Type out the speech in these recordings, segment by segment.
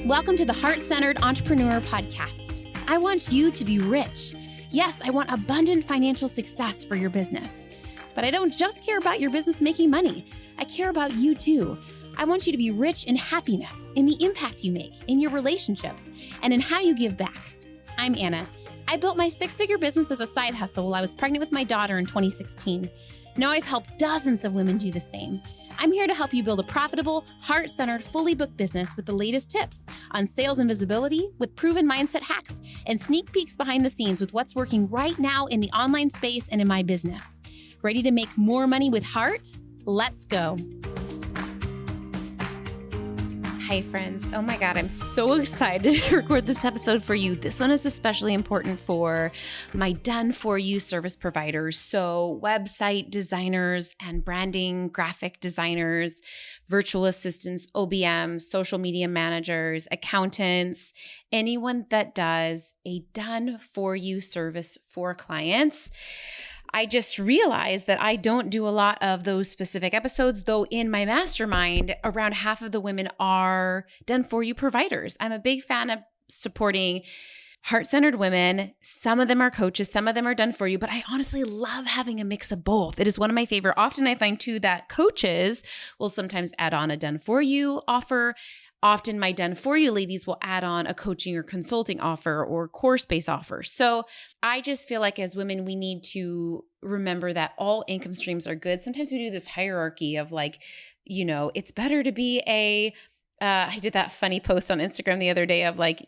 Welcome to the Heart-Centered Entrepreneur Podcast. I want you to be rich. Yes, I want abundant financial success for your business. But I don't just care about your business making money. I care about you too. I want you to be rich in happiness, in the impact you make, in your relationships, and in how you give back. I'm Anna. I built my six-figure business as a side hustle while I was pregnant with my daughter in 2016. Now I've helped dozens of women do the same. I'm here to help you build a profitable, heart-centered, fully booked business with the latest tips on sales and visibility, with proven mindset hacks, and sneak peeks behind the scenes with what's working right now in the online space and in my business. Ready to make more money with heart? Let's go. Hi, friends. Oh my God, I'm so excited to record this episode for you. This one is especially important for my done-for-you service providers. So website designers and branding, graphic designers, virtual assistants, OBMs, social media managers, accountants, anyone that does a done-for-you service for clients. I just realized that I don't do a lot of those specific episodes, though in my mastermind, around half of the women are done-for-you providers. I'm a big fan of supporting heart-centered women. Some of them are coaches, some of them are done for you, but I honestly love having a mix of both. It is one of my favorite. Often I find too that coaches will sometimes add on a done-for-you offer. Often my done-for-you ladies will add on a coaching or consulting offer or course-based offer. So I just feel like as women, we need to remember that all income streams are good. Sometimes we do this hierarchy of like, it's better to be I did that funny post on Instagram the other day of like,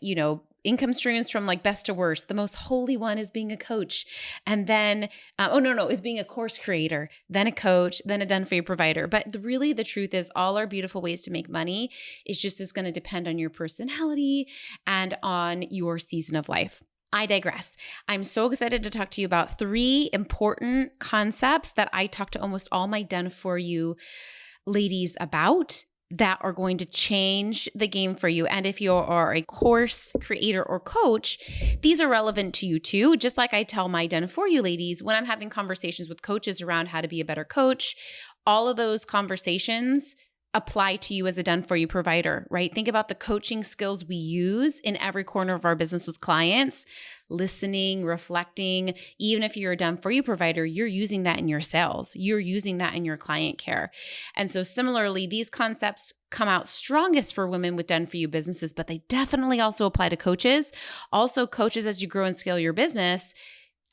income streams from like best to worst. The most holy one is being a coach. And then, is being a course creator, then a coach, then a done-for-you provider. But really the truth is all our beautiful ways to make money is going to depend on your personality and on your season of life. I digress. I'm so excited to talk to you about 3 important concepts that I talk to almost all my done-for-you ladies about that are going to change the game for you. And if you are a course creator or coach, these are relevant to you too. Just like I tell my done-for-you ladies when I'm having conversations with coaches around how to be a better coach, all of those conversations apply to you as a done-for-you provider, right? Think about the coaching skills we use in every corner of our business with clients, listening, reflecting. Even if you're a done-for-you provider, you're using that in your sales. You're using that in your client care. And so similarly, these concepts come out strongest for women with done-for-you businesses, but they definitely also apply to coaches. Also, coaches, as you grow and scale your business,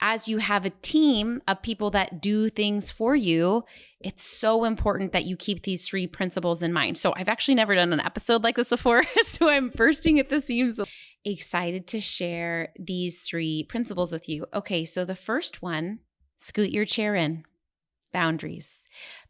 as you have a team of people that do things for you, it's so important that you keep these 3 principles in mind. So I've actually never done an episode like this before, so I'm bursting at the seams. Excited to share these 3 principles with you. Okay, so the first one, scoot your chair in. Boundaries.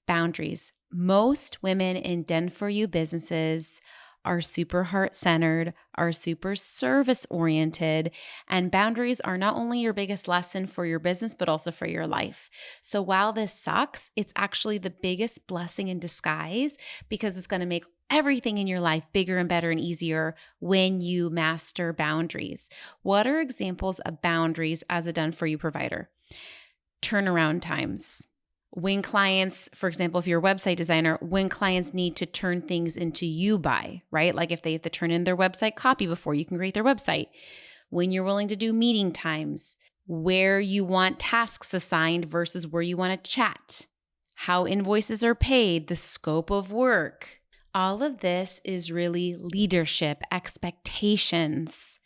Boundaries. Most women in done-for-you businesses are super heart-centered, are super service-oriented, and boundaries are not only your biggest lesson for your business, but also for your life. So while this sucks, it's actually the biggest blessing in disguise because it's going to make everything in your life bigger and better and easier when you master boundaries. What are examples of boundaries as a done-for-you provider? Turnaround times. When clients, for example, if you're a website designer, when clients need to turn things into you by, right? Like if they have to turn in their website copy before you can create their website. When you're willing to do meeting times, where you want tasks assigned versus where you want to chat, how invoices are paid, the scope of work. All of this is really leadership, expectations.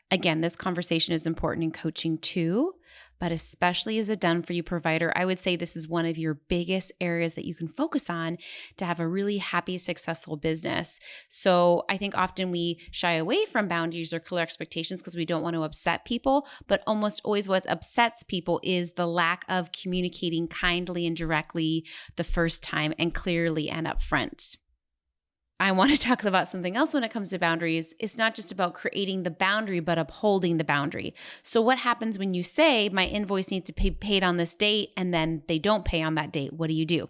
Again, this conversation is important in coaching too, but especially as a done-for-you provider, I would say this is one of your biggest areas that you can focus on to have a really happy, successful business. So I think often we shy away from boundaries or clear expectations because we don't want to upset people, but almost always what upsets people is the lack of communicating kindly and directly the first time and clearly and upfront. I want to talk about something else when it comes to boundaries. It's not just about creating the boundary, but upholding the boundary. So what happens when you say my invoice needs to be paid on this date and then they don't pay on that date? What do you do?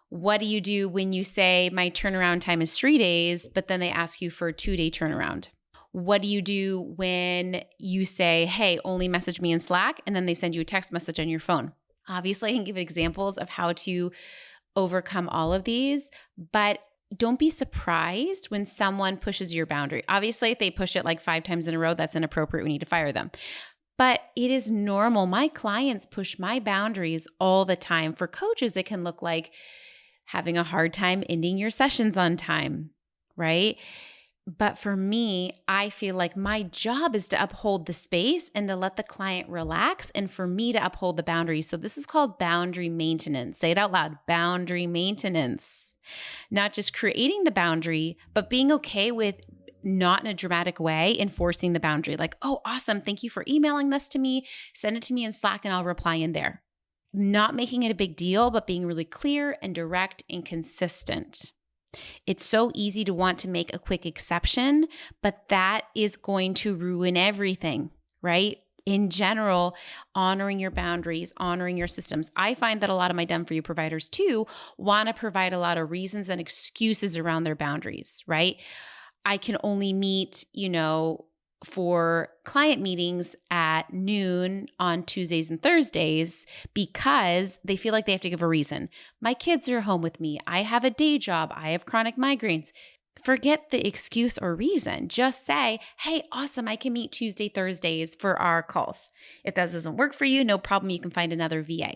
What do you do when you say my turnaround time is 3 days, but then they ask you for a 2-day turnaround? What do you do when you say, hey, only message me in Slack, and then they send you a text message on your phone? Obviously, I can give examples of how to overcome all of these, but don't be surprised when someone pushes your boundary. Obviously, if they push it like 5 times in a row, that's inappropriate. We need to fire them. But it is normal. My clients push my boundaries all the time. For coaches, it can look like having a hard time ending your sessions on time, right? But for me, I feel like my job is to uphold the space and to let the client relax and for me to uphold the boundaries. So this is called boundary maintenance. Say it out loud, boundary maintenance. Not just creating the boundary, but being okay with not in a dramatic way enforcing the boundary. Like, oh, awesome. Thank you for emailing this to me. Send it to me in Slack and I'll reply in there. Not making it a big deal, but being really clear and direct and consistent. It's so easy to want to make a quick exception, but that is going to ruin everything, right? In general, honoring your boundaries, honoring your systems. I find that a lot of my done for you providers too want to provide a lot of reasons and excuses around their boundaries, right? I can only meet, for client meetings at noon on Tuesdays and Thursdays because they feel like they have to give a reason. My kids are home with me. I have a day job. I have chronic migraines. Forget the excuse or reason. Just say, hey, awesome, I can meet Tuesday, Thursdays for our calls. If that doesn't work for you, no problem. You can find another VA.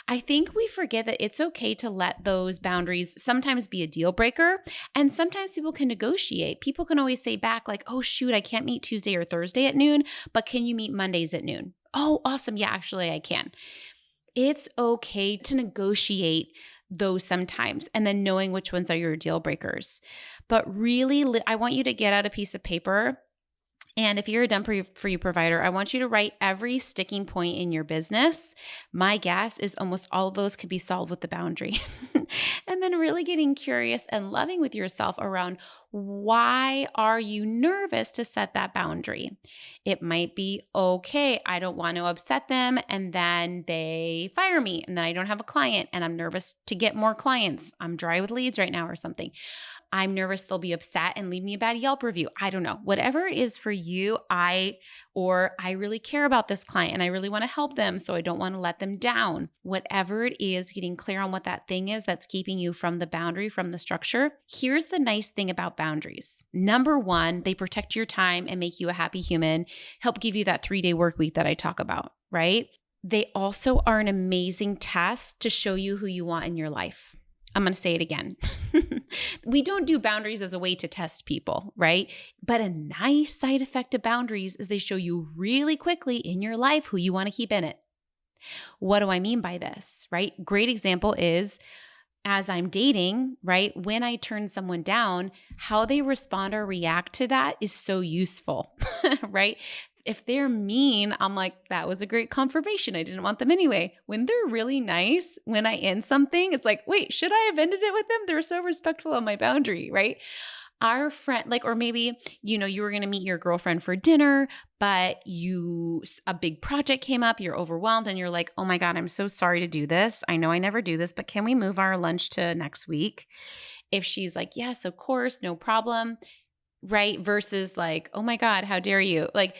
I think we forget that it's okay to let those boundaries sometimes be a deal breaker. And sometimes people can negotiate. People can always say back like, oh, shoot, I can't meet Tuesday or Thursday at noon, but can you meet Mondays at noon? Oh, awesome. Yeah, actually, I can. It's okay to negotiate those sometimes, and then knowing which ones are your deal breakers. But really, I want you to get out a piece of paper. And if you're a done for you provider, I want you to write every sticking point in your business. My guess is almost all of those could be solved with the boundary. And then really getting curious and loving with yourself around why are you nervous to set that boundary? It might be, okay, I don't want to upset them and then they fire me and then I don't have a client and I'm nervous to get more clients. I'm dry with leads right now or something. I'm nervous they'll be upset and leave me a bad Yelp review. I don't know. Whatever it is for you, I really care about this client and I really want to help them, so I don't want to let them down. Whatever it is, getting clear on what that thing is that's keeping you from the boundary, from the structure. Here's the nice thing about boundaries. Number one, they protect your time and make you a happy human, help give you that 3-day work week that I talk about, right? They also are an amazing test to show you who you want in your life. I'm going to say it again. We don't do boundaries as a way to test people, right? But a nice side effect of boundaries is they show you really quickly in your life who you want to keep in it. What do I mean by this, right? Great example is as I'm dating, right? When I turn someone down, how they respond or react to that is so useful, right? If they're mean, I'm like, that was a great confirmation. I didn't want them anyway. When they're really nice, when I end something, it's like, wait, should I have ended it with them? They're so respectful of my boundary, right? Our friend, or maybe, you were going to meet your girlfriend for dinner, but a big project came up, you're overwhelmed and you're like, oh my God, I'm so sorry to do this. I know I never do this, but can we move our lunch to next week? If she's like, yes, of course, no problem, right? Versus like, oh my God, how dare you? Like,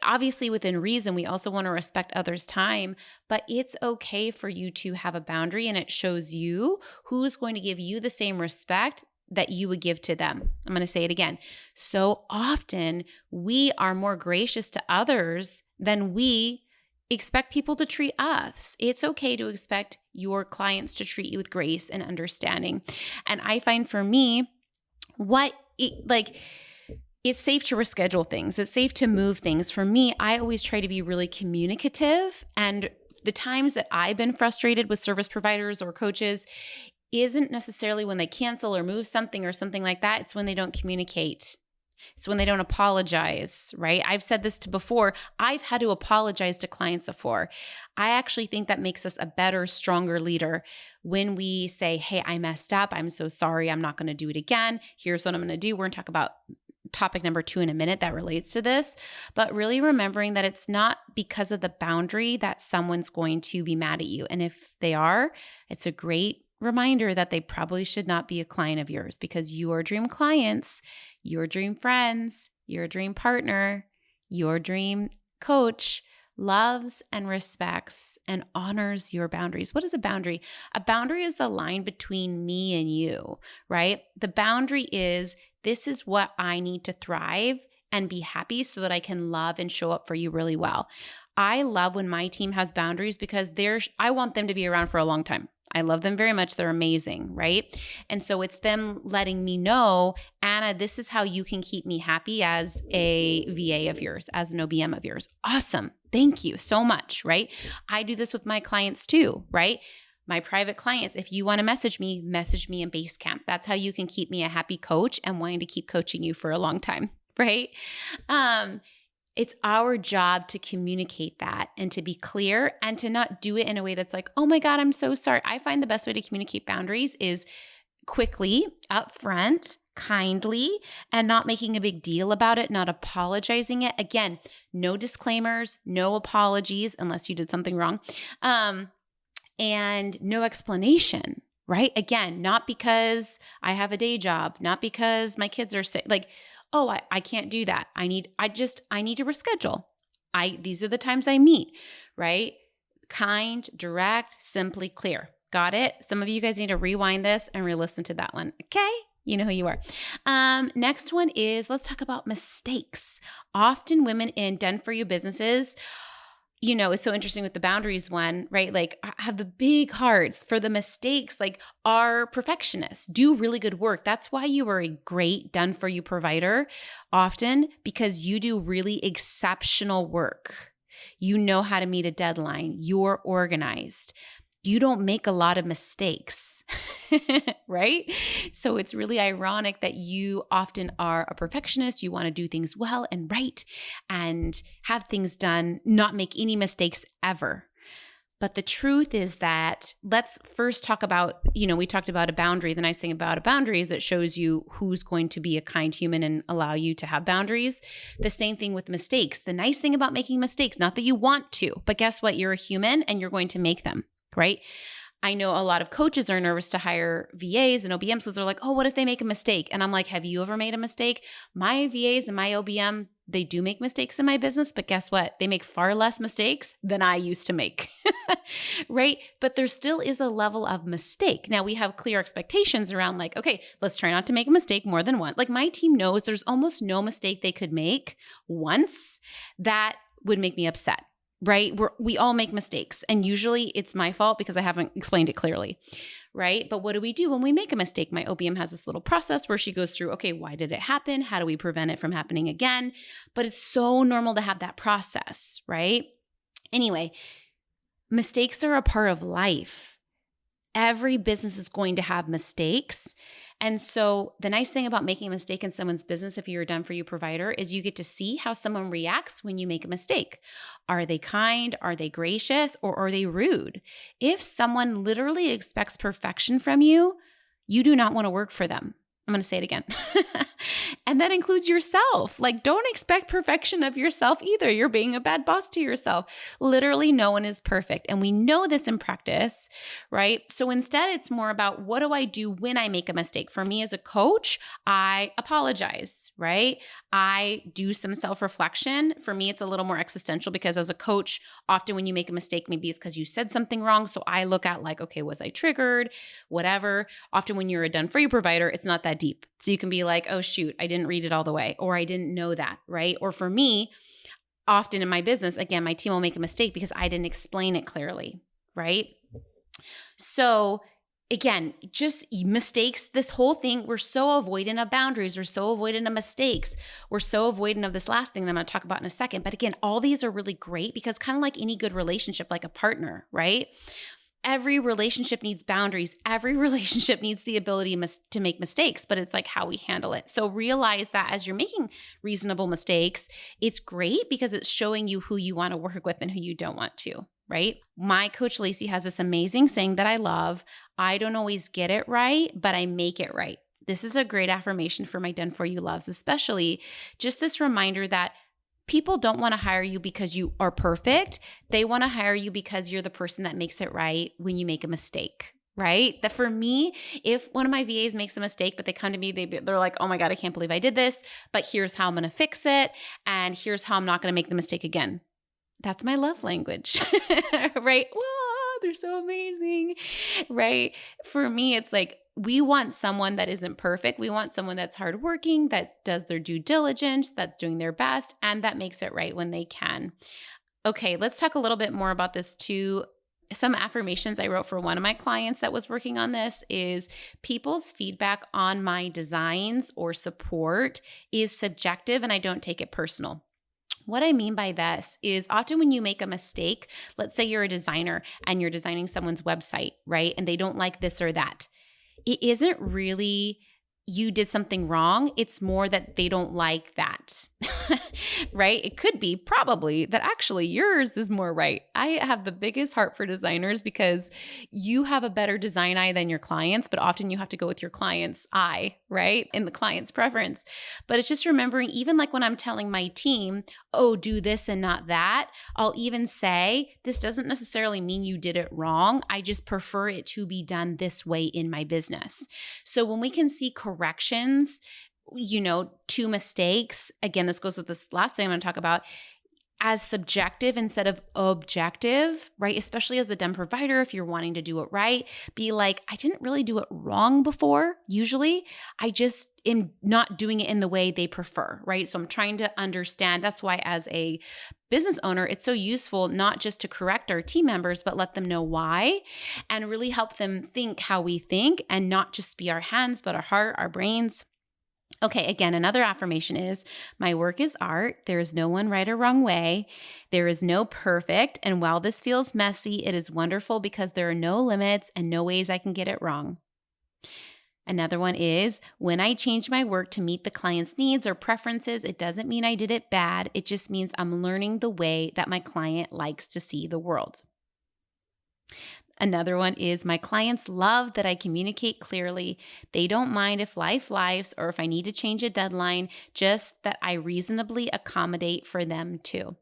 obviously, within reason, we also want to respect others' time, but it's okay for you to have a boundary and it shows you who's going to give you the same respect that you would give to them. I'm going to say it again. So often we are more gracious to others than we expect people to treat us. It's okay to expect your clients to treat you with grace and understanding. And I find for me, it's safe to reschedule things. It's safe to move things. For me, I always try to be really communicative. And the times that I've been frustrated with service providers or coaches isn't necessarily when they cancel or move something or something like that. It's when they don't communicate. It's when they don't apologize, right? I've said this before. I've had to apologize to clients before. I actually think that makes us a better, stronger leader when we say, hey, I messed up. I'm so sorry. I'm not going to do it again. Here's what I'm going to do. We're going to talk about topic number 2 in a minute that relates to this, but really remembering that it's not because of the boundary that someone's going to be mad at you. And if they are, it's a great reminder that they probably should not be a client of yours, because your dream clients, your dream friends, your dream partner, your dream coach loves and respects and honors your boundaries. What is a boundary? A boundary is the line between me and you, right? The boundary is, this is what I need to thrive and be happy so that I can love and show up for you really well. I love when my team has boundaries because I want them to be around for a long time. I love them very much. They're amazing, right? And so it's them letting me know, Anna, this is how you can keep me happy as a VA of yours, as an OBM of yours. Awesome. Thank you so much, right? I do this with my clients too, right? My private clients, if you want to message me in Basecamp. That's how you can keep me a happy coach and wanting to keep coaching you for a long time, right? It's our job to communicate that and to be clear and to not do it in a way that's like, oh my God, I'm so sorry. I find the best way to communicate boundaries is quickly, upfront, kindly, and not making a big deal about it, not apologizing it. Again, no disclaimers, no apologies unless you did something wrong, and no explanation, right? Again, not because I have a day job, not because my kids are sick, like, oh, I can't do that. I need to reschedule. These are the times I meet, right? Kind, direct, simply, clear. Got it? Some of you guys need to rewind this and re-listen to that one. Okay? You know who you are. Next one is, let's talk about mistakes. Often women in done for you businesses, it's so interesting with the boundaries one, right? Like, have the big hearts for the mistakes, like, are perfectionists, do really good work. That's why you are a great done for you provider often, because you do really exceptional work. You know how to meet a deadline. You're organized. You don't make a lot of mistakes, right? So it's really ironic that you often are a perfectionist. You want to do things well and right and have things done, not make any mistakes ever. But the truth is that, let's first talk about, we talked about a boundary. The nice thing about a boundary is it shows you who's going to be a kind human and allow you to have boundaries. The same thing with mistakes. The nice thing about making mistakes, not that you want to, but guess what? You're a human and you're going to make them. Right? I know a lot of coaches are nervous to hire VAs and OBMs because they're like, oh, what if they make a mistake? And I'm like, have you ever made a mistake? My VAs and my OBM, they do make mistakes in my business, but guess what? They make far less mistakes than I used to make, right? But there still is a level of mistake. Now we have clear expectations around like, okay, let's try not to make a mistake more than one. Like, my team knows there's almost no mistake they could make once that would make me upset. Right? We all make mistakes, and usually it's my fault because I haven't explained it clearly, right? But what do we do when we make a mistake? My OBM has this little process where she goes through, okay, why did it happen? How do we prevent it from happening again? But it's so normal to have that process, right? Anyway, mistakes are a part of life. Every business is going to have mistakes. And so the nice thing about making a mistake in someone's business, if you're a done for you provider, is you get to see how someone reacts when you make a mistake. Are they kind? Are they gracious? Or are they rude? If someone literally expects perfection from you, you do not want to work for them. I'm going to say it again. And that includes yourself. Like, don't expect perfection of yourself either. You're being a bad boss to yourself. Literally, no one is perfect. And we know this in practice, right? So instead, it's more about, what do I do when I make a mistake? For me as a coach, I apologize, right? I do some self-reflection. For me, it's a little more existential because as a coach, often when you make a mistake, maybe it's because you said something wrong. So I look at like, okay, was I triggered? Whatever. Often when you're a done for you provider, it's not that deep. So you can be like, oh shoot, I didn't read it all the way, or I didn't know that, right? Or for me, often in my business, again, my team will make a mistake because I didn't explain it clearly, right? So again, just mistakes, this whole thing, we're so avoidant of boundaries, we're so avoidant of mistakes, we're so avoidant of this last thing that I'm going to talk about in a second. But again, all these are really great because kind of like any good relationship, like a partner, right? Every relationship needs boundaries. Every relationship needs the ability to make mistakes, but it's like how we handle it. So realize that as you're making reasonable mistakes, it's great because it's showing you who you want to work with and who you don't want to, right? My coach Lacey has this amazing saying that I love. I don't always get it right, but I make it right. This is a great affirmation for my done for you loves, especially just this reminder that people don't want to hire you because you are perfect. They want to hire you because you're the person that makes it right when you make a mistake, right? That for me, if one of my VAs makes a mistake, but they come to me, they're like, oh my God, I can't believe I did this, but here's how I'm going to fix it. And here's how I'm not going to make the mistake again. That's my love language, right? Whoa, they're so amazing, right? For me, it's like we want someone that isn't perfect. We want someone that's hardworking, that does their due diligence, that's doing their best, and that makes it right when they can. Okay, let's talk a little bit more about this too. Some affirmations I wrote for one of my clients that was working on this is people's feedback on my designs or support is subjective and I don't take it personal. What I mean by this is often when you make a mistake, let's say you're a designer and you're designing someone's website, right? And they don't like this or that. It isn't really you did something wrong. It's more that they don't like that, right? It could be probably that actually yours is more right. I have the biggest heart for designers because you have a better design eye than your clients, but often you have to go with your client's eye, right? And the client's preference. But it's just remembering, even like when I'm telling my team, oh, do this and not that, I'll even say, this doesn't necessarily mean you did it wrong. I just prefer it to be done this way in my business. So when we can see corrections, to mistakes, again, this goes with this last thing I'm going to talk about, as subjective instead of objective, right? Especially as a done provider, if you're wanting to do it right, be like, I didn't really do it wrong before. Usually I just am not doing it in the way they prefer, right? So I'm trying to understand. That's why as a business owner, it's so useful not just to correct our team members, but let them know why and really help them think how we think and not just be our hands, but our heart, our brains. Okay, again, another affirmation is, my work is art. There is no one right or wrong way. There is no perfect. And while this feels messy, it is wonderful because there are no limits and no ways I can get it wrong. Another one is, when I change my work to meet the client's needs or preferences, it doesn't mean I did it bad. It just means I'm learning the way that my client likes to see the world. Another one is, my clients love that I communicate clearly. They don't mind if life lives or if I need to change a deadline, just that I reasonably accommodate for them too.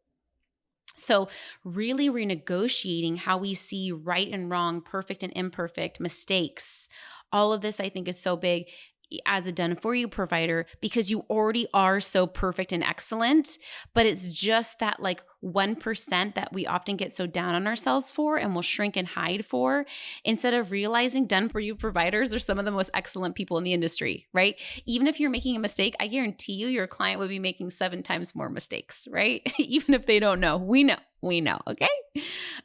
So really renegotiating how we see right and wrong, perfect and imperfect, mistakes. All of this I think is so big as a done for you provider because you already are so perfect and excellent, but it's just that like 1% that we often get so down on ourselves for and will shrink and hide for, instead of realizing done for you providers are some of the most excellent people in the industry, right? Even if you're making a mistake, I guarantee you your client would be making 7 times more mistakes, right? Even if they don't know. We know, okay?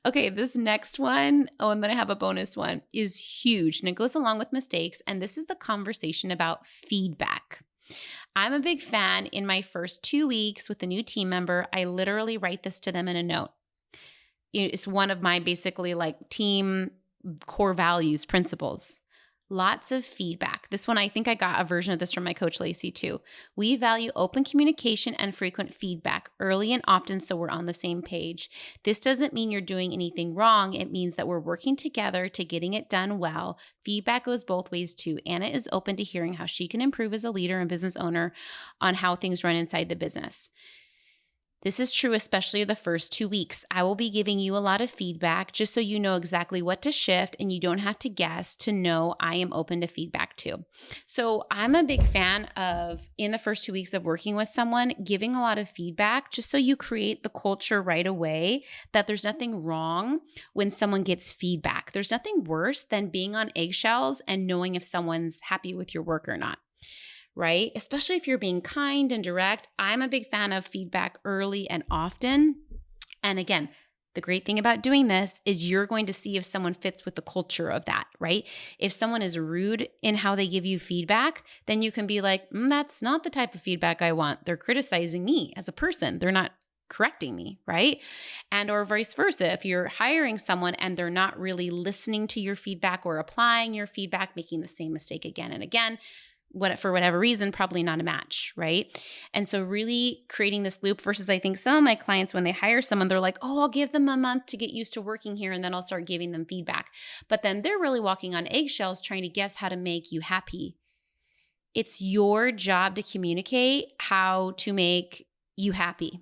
Okay, this next one, and then I have a bonus one, is huge and it goes along with mistakes. And this is the conversation about feedback. I'm a big fan. In my first 2 weeks with a new team member, I literally write this to them in a note. It's one of my basically like team core values, principles. Lots of feedback. This one, I think I got a version of this from my coach, Lacey, too. We value open communication and frequent feedback early and often so we're on the same page. This doesn't mean you're doing anything wrong. It means that we're working together to getting it done well. Feedback goes both ways, too. Anna is open to hearing how she can improve as a leader and business owner on how things run inside the business. This is true, especially the first 2 weeks. I will be giving you a lot of feedback just so you know exactly what to shift and you don't have to guess to know I am open to feedback too. So I'm a big fan of, in the first 2 weeks of working with someone, giving a lot of feedback just so you create the culture right away that there's nothing wrong when someone gets feedback. There's nothing worse than being on eggshells and knowing if someone's happy with your work or not. Right? Especially if you're being kind and direct. I'm a big fan of feedback early and often. And again, the great thing about doing this is you're going to see if someone fits with the culture of that, right? If someone is rude in how they give you feedback, then you can be like, that's not the type of feedback I want. They're criticizing me as a person. They're not correcting me, right? And or vice versa. If you're hiring someone and they're not really listening to your feedback or applying your feedback, making the same mistake again and again, for whatever reason, probably not a match, right? And so really creating this loop versus I think some of my clients, when they hire someone, they're like, oh, I'll give them a month to get used to working here and then I'll start giving them feedback. But then they're really walking on eggshells trying to guess how to make you happy. It's your job to communicate how to make you happy.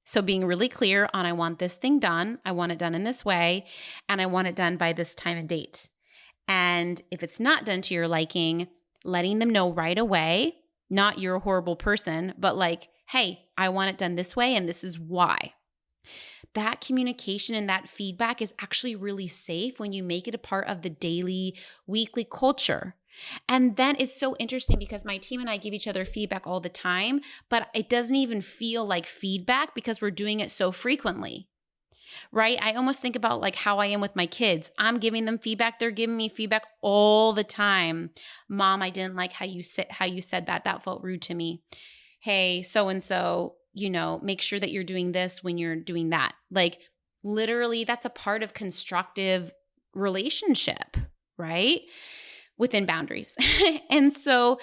So being really clear on, I want this thing done, I want it done in this way, and I want it done by this time and date. And if it's not done to your liking, letting them know right away, not you're a horrible person, but like, hey, I want it done this way and this is why. That communication and that feedback is actually really safe when you make it a part of the daily, weekly culture. And then it's so interesting because my team and I give each other feedback all the time, but it doesn't even feel like feedback because we're doing it so frequently. Right? I almost think about like how I am with my kids. I'm giving them feedback. They're giving me feedback all the time. Mom, I didn't like how you said that. That felt rude to me. Hey, so and so, make sure that you're doing this when you're doing that. Like literally, that's a part of constructive relationship, right? Within boundaries. And so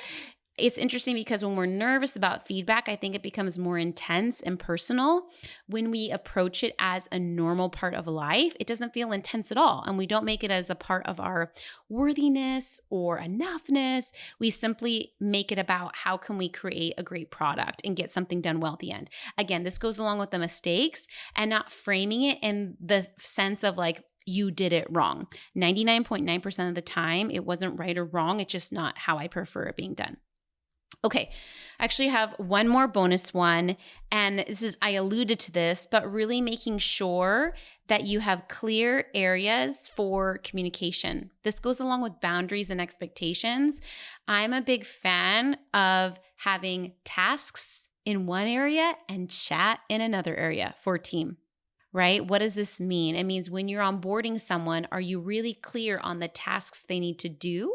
it's interesting because when we're nervous about feedback, I think it becomes more intense and personal. When we approach it as a normal part of life, it doesn't feel intense at all. And we don't make it as a part of our worthiness or enoughness. We simply make it about how can we create a great product and get something done well at the end. Again, this goes along with the mistakes and not framing it in the sense of like, you did it wrong. 99.9% of the time, it wasn't right or wrong. It's just not how I prefer it being done. Okay, I actually have one more bonus one, and I alluded to this, but really making sure that you have clear areas for communication. This goes along with boundaries and expectations. I'm a big fan of having tasks in one area and chat in another area for a team. Right? What does this mean? It means when you're onboarding someone, are you really clear on the tasks they need to do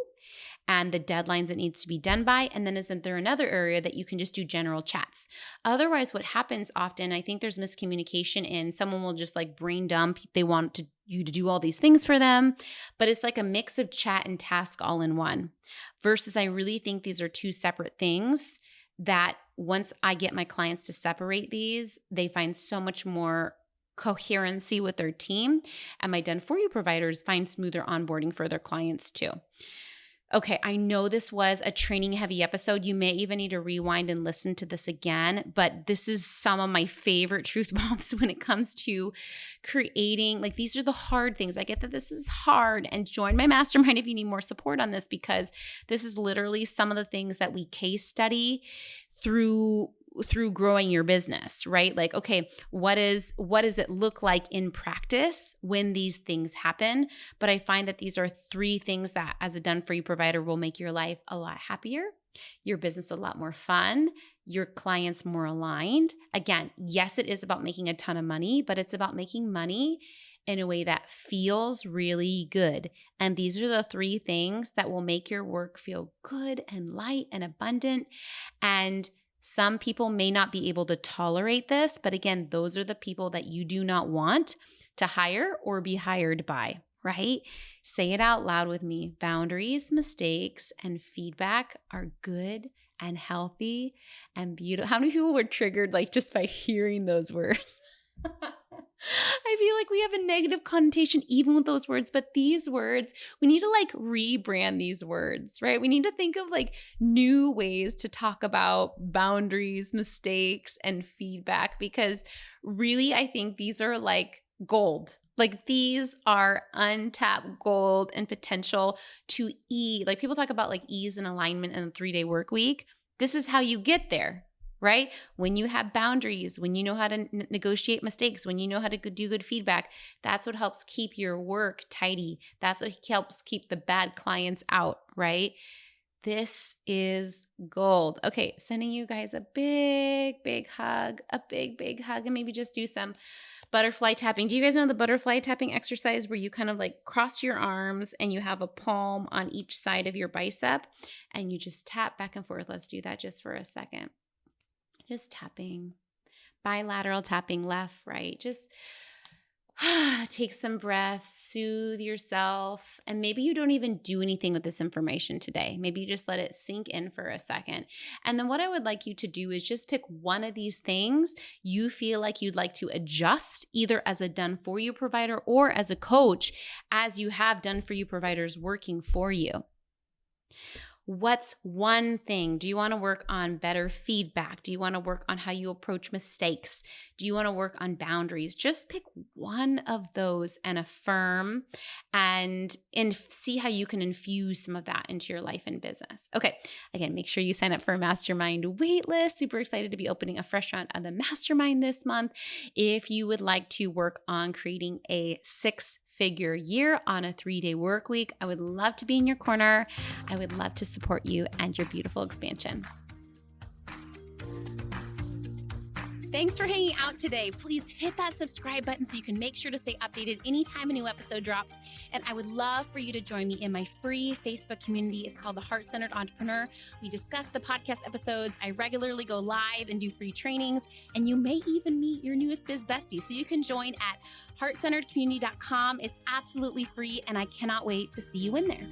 and the deadlines it needs to be done by? And then isn't there another area that you can just do general chats? Otherwise, what happens often, I think there's miscommunication in someone will just like brain dump. They want you to do all these things for them, but it's like a mix of chat and task all in one. Versus I really think these are two separate things that once I get my clients to separate these, they find so much more coherency with their team, and my done-for-you providers find smoother onboarding for their clients too. Okay, I know this was a training-heavy episode. You may even need to rewind and listen to this again, but this is some of my favorite truth bombs when it comes to creating, like these are the hard things. I get that this is hard, and join my mastermind if you need more support on this because this is literally some of the things that we case study through growing your business, right? Like, okay, what does it look like in practice when these things happen? But I find that these are three things that as a done-for-you provider will make your life a lot happier, your business a lot more fun, your clients more aligned. Again, yes, it is about making a ton of money, but it's about making money in a way that feels really good. And these are the three things that will make your work feel good and light and abundant. And some people may not be able to tolerate this, but again, those are the people that you do not want to hire or be hired by, right? Say it out loud with me. Boundaries, mistakes, and feedback are good and healthy and beautiful. How many people were triggered like just by hearing those words? I feel like we have a negative connotation even with those words, but these words, we need to like rebrand these words, right? We need to think of like new ways to talk about boundaries, mistakes, and feedback because really I think these are like gold. Like these are untapped gold and potential to like people talk about like ease and alignment in a 3-day work week. This is how you get there. Right? When you have boundaries, when you know how to negotiate mistakes, when you know how to do good feedback, that's what helps keep your work tidy. That's what helps keep the bad clients out, right? This is gold. Okay, sending you guys a big, big hug, and maybe just do some butterfly tapping. Do you guys know the butterfly tapping exercise where you kind of like cross your arms and you have a palm on each side of your bicep and you just tap back and forth? Let's do that just for a second. Just tapping, bilateral tapping, left, right. Just take some breaths, soothe yourself. And maybe you don't even do anything with this information today. Maybe you just let it sink in for a second. And then what I would like you to do is just pick one of these things you feel like you'd like to adjust either as a done-for-you provider or as a coach as you have done-for-you providers working for you. What's one thing? Do you want to work on better feedback? Do you want to work on how you approach mistakes? Do you want to work on boundaries? Just pick one of those and affirm and see how you can infuse some of that into your life and business. Okay, again, make sure you sign up for a mastermind waitlist. Super excited to be opening a fresh round of the mastermind this month. If you would like to work on creating a 6-figure year on a 3-day work week, I would love to be in your corner. I would love to support you and your beautiful expansion. Thanks for hanging out today. Please hit that subscribe button so you can make sure to stay updated anytime a new episode drops. And I would love for you to join me in my free Facebook community. It's called The Heart-Centered Entrepreneur. We discuss the podcast episodes. I regularly go live and do free trainings. And you may even meet your newest biz bestie. So you can join at heartcenteredcommunity.com. It's absolutely free, and I cannot wait to see you in there.